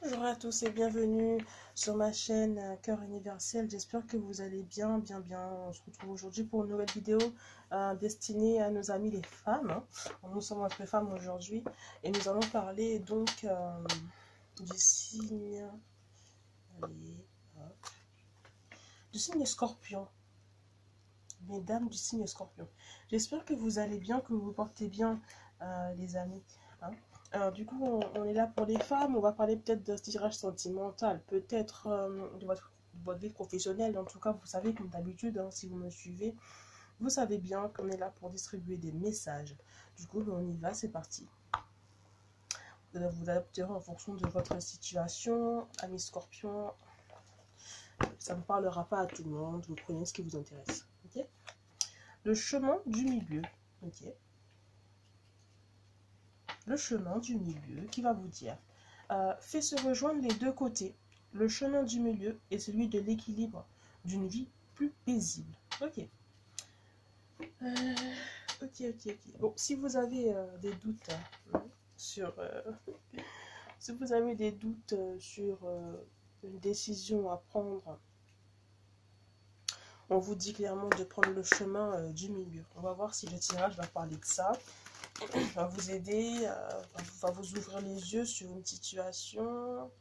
Bonjour à tous et bienvenue sur ma chaîne Cœur Universel. J'espère que vous allez bien. On se retrouve aujourd'hui pour une nouvelle vidéo destinée à nos amis les femmes. Nous sommes entre femmes aujourd'hui et nous allons parler donc du signe, allez, hop, du signe Scorpion. Mesdames du signe Scorpion. J'espère que vous allez bien, que vous vous portez bien les amis. Alors, du coup, on est là pour les femmes. On va parler peut-être d'un tirage sentimental, peut-être de votre vie professionnelle. En tout cas, vous savez, comme d'habitude, hein, si vous me suivez, vous savez bien qu'on est là pour distribuer des messages. Du coup, on y va, c'est parti. Vous adapterez en fonction de votre situation, amis scorpions. Ça ne parlera pas à tout le monde. Vous prenez ce qui vous intéresse. Okay, le chemin du milieu. Ok. Le chemin du milieu qui va vous dire fait se rejoindre les deux côtés. Le chemin du milieu est celui de l'équilibre d'une vie plus paisible. Ok. Ok. Bon, si vous avez des doutes sur si vous avez des doutes sur une décision à prendre, on vous dit clairement de prendre le chemin du milieu. On va voir si le tirage va parler de ça. Va vous aider, va vous ouvrir les yeux sur une situation,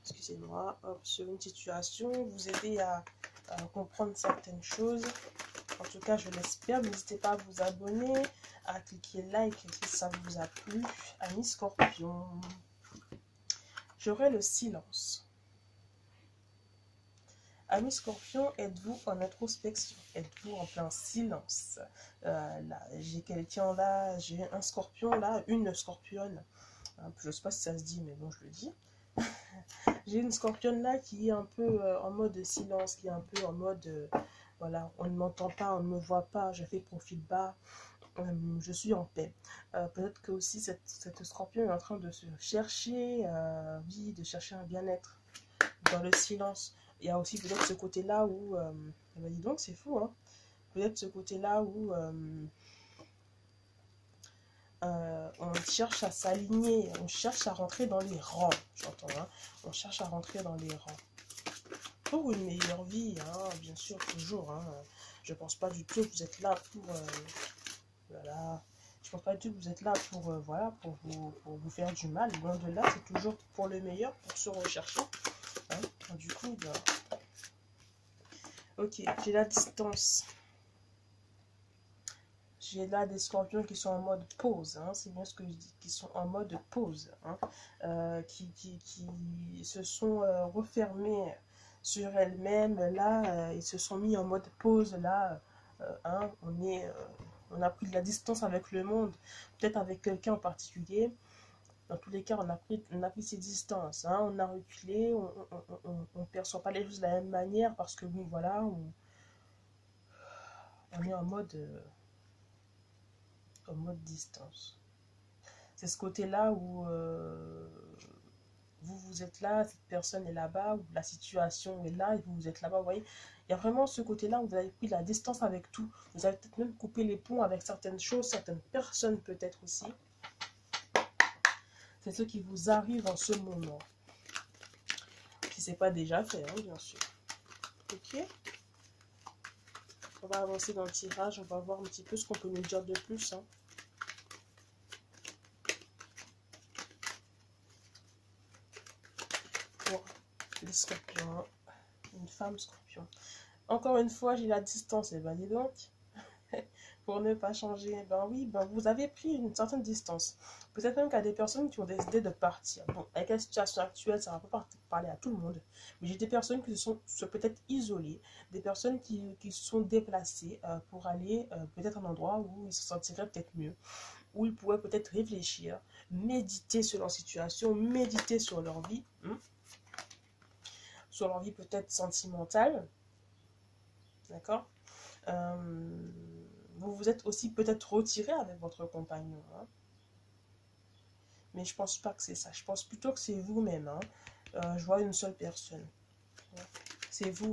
excusez-moi, sur une situation, vous aider à comprendre certaines choses. En tout cas, je l'espère. N'hésitez pas à vous abonner, à cliquer like si ça vous a plu. Amis Scorpion, j'aurai le silence. Amis Scorpion, êtes-vous en introspection? Êtes-vous en plein silence? Là, j'ai quelqu'un là, j'ai un scorpion là, une scorpionne. Je ne sais pas si ça se dit, mais bon, je le dis. J'ai une scorpionne là qui est un peu en mode silence, qui est un peu en mode, voilà, on ne m'entend pas, on ne me voit pas, je fais profil bas, je suis en paix. Peut-être que aussi cette scorpion est en train de se chercher, de chercher un bien-être dans le silence. Il y a aussi peut-être ce côté-là où, bah dis donc, c'est fou, hein. Peut-être ce côté-là où on cherche à s'aligner, on cherche à rentrer dans les rangs, j'entends, hein. On cherche à rentrer dans les rangs. Pour une meilleure vie, hein, bien sûr, toujours, hein. Je pense pas du tout que vous êtes là pour, voilà, je pense pas du tout que vous êtes là pour, voilà, pour vous faire du mal. Loin de là, c'est toujours pour le meilleur, pour se rechercher. Hein. Du coup, bah, ok, j'ai la distance. J'ai là des scorpions qui sont en mode pause, hein, c'est bien ce que je dis, qui sont en mode pause, hein, qui se sont refermés sur elles-mêmes, là, ils se sont mis en mode pause, là, hein, on a pris de la distance avec le monde, peut-être avec quelqu'un en particulier. Dans tous les cas, on a pris ces distances, hein, on a reculé, on ne perçoit pas les choses de la même manière parce que, oui, voilà, on est en mode distance. C'est ce côté-là où vous êtes là, cette personne est là-bas, ou la situation est là, et vous êtes là-bas, vous voyez. Il y a vraiment ce côté-là où vous avez pris la distance avec tout. Vous avez peut-être même coupé les ponts avec certaines choses, certaines personnes peut-être aussi. C'est ce qui vous arrive en ce moment. Si ce n'est pas déjà fait, hein, bien sûr. Ok. On va avancer dans le tirage, on va voir un petit peu ce qu'on peut nous dire de plus, hein. Pour les scorpions, une femme scorpion. Encore une fois, j'ai la distance, et ben dis donc, pour ne pas changer, ben oui, ben vous avez pris une certaine distance. Peut-être même qu'il y a des personnes qui ont décidé de partir. Bon, avec la situation actuelle, ça ne va pas parler à tout le monde, mais j'ai des personnes qui se sont peut-être isolées, des personnes qui se sont déplacées pour aller peut-être à un endroit où ils se sentiraient peut-être mieux, où ils pourraient peut-être réfléchir, méditer sur leur situation, méditer sur leur vie, sur leur vie peut-être sentimentale. D'accord, vous vous êtes aussi peut-être retiré avec votre compagnon, hein. Mais je pense pas que c'est ça. Je pense plutôt que c'est vous-même, hein. Je vois une seule personne. C'est vous,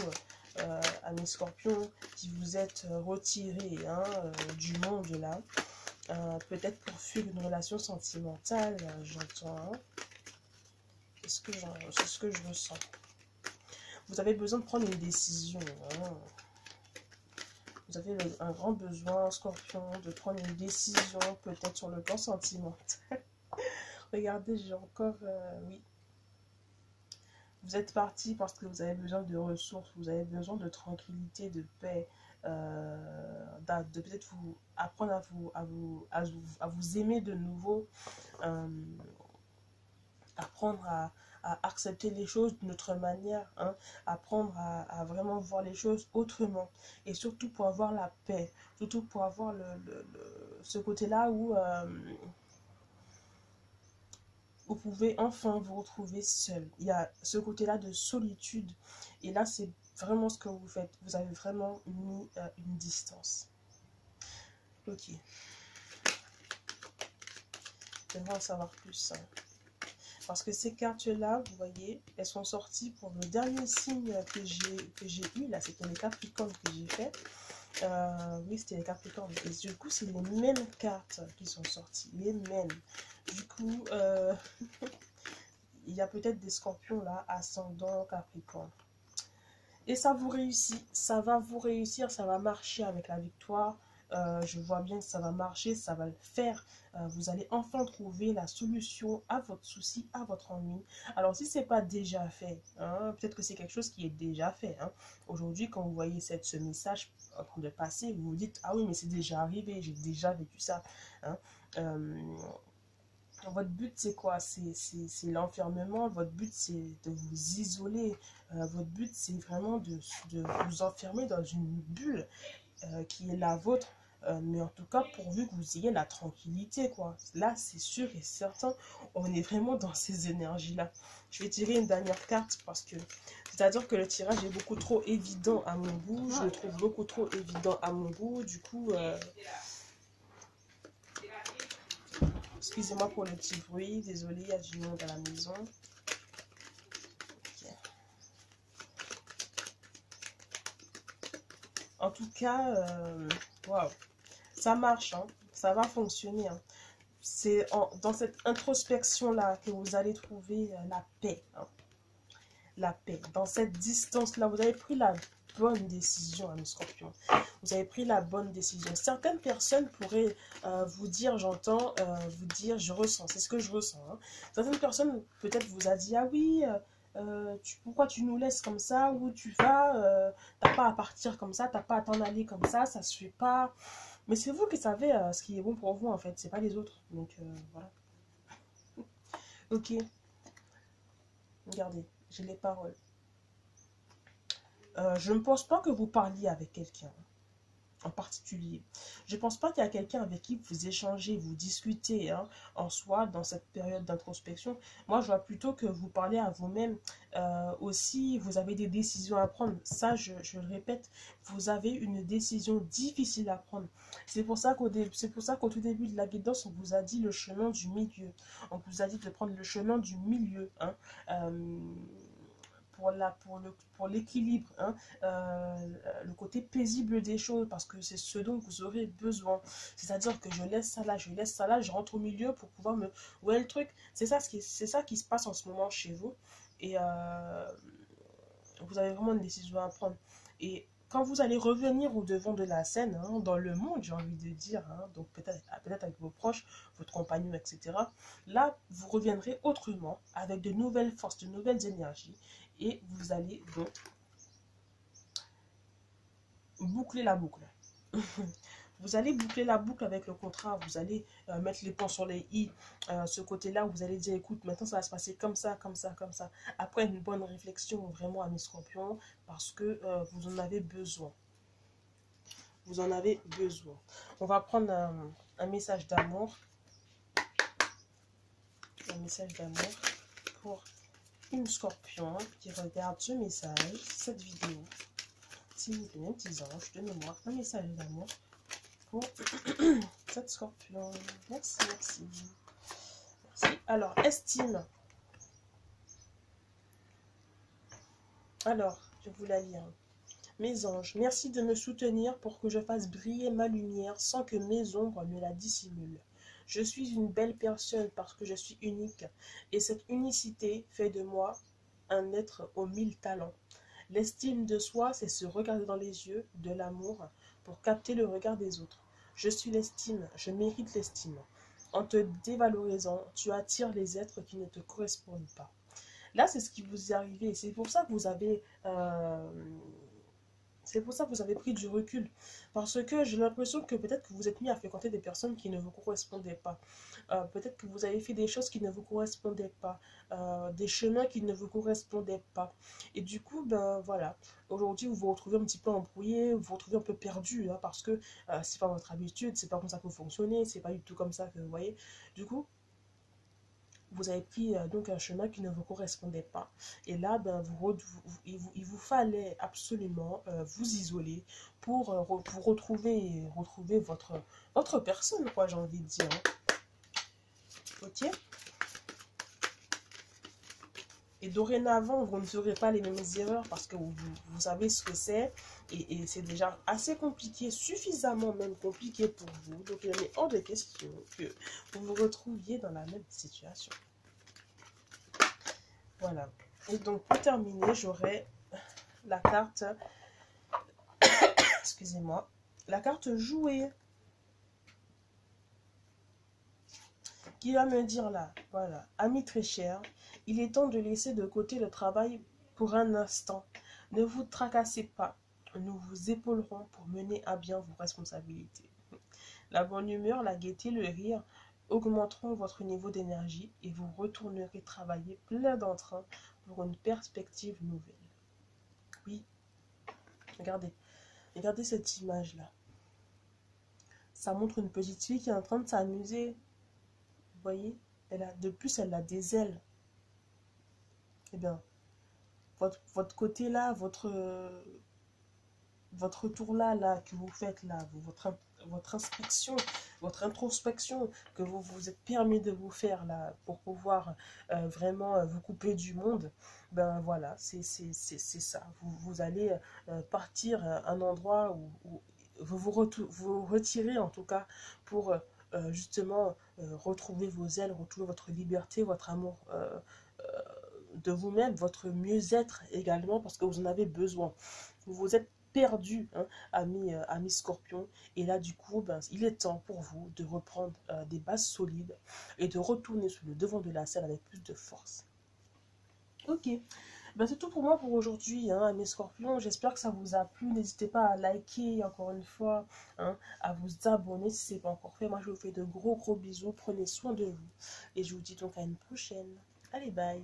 amis scorpions, qui vous êtes retiré, hein, du monde là. Peut-être pour fuir une relation sentimentale, j'entends, hein. c'est ce que je ressens. Vous avez besoin de prendre une décision. Hein. Vous avez un grand besoin, Scorpion, de prendre une décision, peut-être sur le plan sentimental. Regardez, j'ai encore... oui. Vous êtes parti parce que vous avez besoin de ressources, vous avez besoin de tranquillité, de paix, de peut-être vous apprendre à vous aimer de nouveau, apprendre à accepter les choses d'une autre manière, hein, apprendre à vraiment voir les choses autrement, et surtout pour avoir la paix, surtout pour avoir ce côté-là où vous pouvez enfin vous retrouver seul. Il y a ce côté-là de solitude, et là c'est vraiment ce que vous faites, vous avez vraiment mis une distance. Ok. J'aimerais en savoir plus, hein. Parce que ces cartes-là, vous voyez, elles sont sorties pour le dernier signe que j'ai eu. Là, c'était les Capricornes que j'ai fait. Oui, c'était les Capricornes. Et du coup, c'est les mêmes cartes qui sont sorties. Les mêmes. Du coup, il y a peut-être des Scorpions là, ascendant Capricorne. Et ça vous réussit. Ça va vous réussir. Ça va marcher avec la victoire. Je vois bien que ça va marcher, ça va le faire. Vous allez enfin trouver la solution à votre souci, à votre ennui. Alors, si ce n'est pas déjà fait, hein, peut-être que c'est quelque chose qui est déjà fait. Hein. Aujourd'hui, quand vous voyez ce message en train de passer, vous vous dites, ah oui, mais c'est déjà arrivé, j'ai déjà vécu ça. Hein. Votre but, c'est quoi? C'est l'enfermement. Votre but, c'est de vous isoler. Votre but, c'est vraiment de vous enfermer dans une bulle qui est la vôtre. Mais en tout cas, pourvu que vous ayez la tranquillité, quoi. Là, c'est sûr et certain, on est vraiment dans ces énergies-là. Je vais tirer une dernière carte parce que, c'est-à-dire que le tirage est beaucoup trop évident à mon goût. Je le trouve beaucoup trop évident à mon goût. Du coup, excusez-moi pour le petit bruit. Désolée, il y a du monde à la maison. Okay. En tout cas, waouh. Ça marche, hein, ça va fonctionner. Hein. C'est dans cette introspection-là que vous allez trouver la paix. Hein. La paix. Dans cette distance-là, vous avez pris la bonne décision, mes Scorpions. Vous avez pris la bonne décision. Certaines personnes pourraient vous dire, j'entends, vous dire, je ressens. C'est ce que je ressens. Hein. Certaines personnes, peut-être, vous a dit, ah oui, pourquoi tu nous laisses comme ça? Où tu vas? T'as pas à partir comme ça, t'as pas à t'en aller comme ça se fait pas. Mais c'est vous qui savez ce qui est bon pour vous, en fait. C'est pas les autres. Donc, voilà. Ok. Regardez, j'ai les paroles. Je ne pense pas que vous parliez avec quelqu'un en particulier. Je ne pense pas qu'il y a quelqu'un avec qui vous échangez, vous discutez hein, en soi dans cette période d'introspection. Moi, je vois plutôt que vous parlez à vous-même. Aussi, vous avez des décisions à prendre. Ça, je le répète, vous avez une décision difficile à prendre. C'est pour ça qu'au tout début de la guidance, on vous a dit le chemin du milieu. On vous a dit de prendre le chemin du milieu. Hein. Pour l'équilibre, hein, le côté paisible des choses, parce que c'est ce dont vous aurez besoin. C'est-à-dire que je laisse ça là, je rentre au milieu pour pouvoir me... Ouais, le truc, c'est ça qui se passe en ce moment chez vous. Et vous avez vraiment une décision à prendre. Et quand vous allez revenir au devant de la scène, hein, dans le monde, j'ai envie de dire, hein, donc peut-être avec vos proches, votre compagnon, etc., là, vous reviendrez autrement, avec de nouvelles forces, de nouvelles énergies, et vous allez donc boucler la boucle. Vous allez boucler la boucle avec le contrat, vous allez mettre les points sur les i, ce côté-là où vous allez dire, écoute, maintenant ça va se passer comme ça, comme ça, comme ça. Après une bonne réflexion vraiment à mes Scorpions, parce que vous en avez besoin. Vous en avez besoin. On va prendre un message d'amour. Un message d'amour pour une Scorpion qui regarde ce message, cette vidéo. S'il vous plaît, mes petits anges, donnez-moi un message d'amour pour cette Scorpion. Merci, merci. Merci. Alors, estime. Alors, je vous la lire. Mes anges, merci de me soutenir pour que je fasse briller ma lumière sans que mes ombres ne la dissimulent. Je suis une belle personne parce que je suis unique. Et cette unicité fait de moi un être aux 1000 talents. L'estime de soi, c'est se regarder dans les yeux de l'amour pour capter le regard des autres. Je suis l'estime, je mérite l'estime. En te dévalorisant, tu attires les êtres qui ne te correspondent pas. Là, c'est ce qui vous est arrivé. C'est pour ça que vous avez... c'est pour ça que vous avez pris du recul. Parce que j'ai l'impression que peut-être que vous êtes mis à fréquenter des personnes qui ne vous correspondaient pas. Peut-être que vous avez fait des choses qui ne vous correspondaient pas. Des chemins qui ne vous correspondaient pas. Et du coup, ben voilà. Aujourd'hui, vous vous retrouvez un petit peu embrouillé, vous vous retrouvez un peu perdu. Hein, parce que c'est pas votre habitude, c'est pas comme ça que vous fonctionnez, c'est pas du tout comme ça que vous voyez. Du coup, vous avez pris donc un chemin qui ne vous correspondait pas. Et là, ben, il vous fallait absolument vous isoler pour retrouver votre personne, quoi, j'ai envie de dire. Ok? Et dorénavant, vous ne ferez pas les mêmes erreurs parce que vous savez ce que c'est. Et c'est déjà assez compliqué, suffisamment même compliqué pour vous. Donc, il est hors de question que vous vous retrouviez dans la même situation. Voilà. Et donc, pour terminer, j'aurai la carte, excusez-moi, la carte jouer. Qui va me dire là, voilà, ami très cher, il est temps de laisser de côté le travail pour un instant. Ne vous tracassez pas. Nous vous épaulerons pour mener à bien vos responsabilités. La bonne humeur, la gaieté, le rire augmenteront votre niveau d'énergie et vous retournerez travailler plein d'entrain pour une perspective nouvelle. Oui, regardez. Regardez cette image-là. Ça montre une petite fille qui est en train de s'amuser. Vous voyez, de plus, elle a des ailes. Eh bien, votre côté là, votre tour là que vous faites là, votre inspection, votre introspection que vous vous êtes permis de vous faire là pour pouvoir vraiment vous couper du monde, ben voilà, c'est ça. Vous allez partir à un endroit où vous retirez en tout cas pour justement retrouver vos ailes, retrouver votre liberté, votre amour de vous-même, votre mieux-être également, parce que vous en avez besoin. Vous vous êtes perdu, hein, ami Scorpion, et là du coup ben, il est temps pour vous de reprendre des bases solides et de retourner sur le devant de la scène avec plus de force. Ok, ben, c'est tout pour moi pour aujourd'hui, hein, mes scorpions. J'espère que ça vous a plu. N'hésitez pas à liker encore une fois, hein, à vous abonner si ce n'est pas encore fait. Moi je vous fais de gros bisous, prenez soin de vous et je vous dis donc à une prochaine. Allez, bye.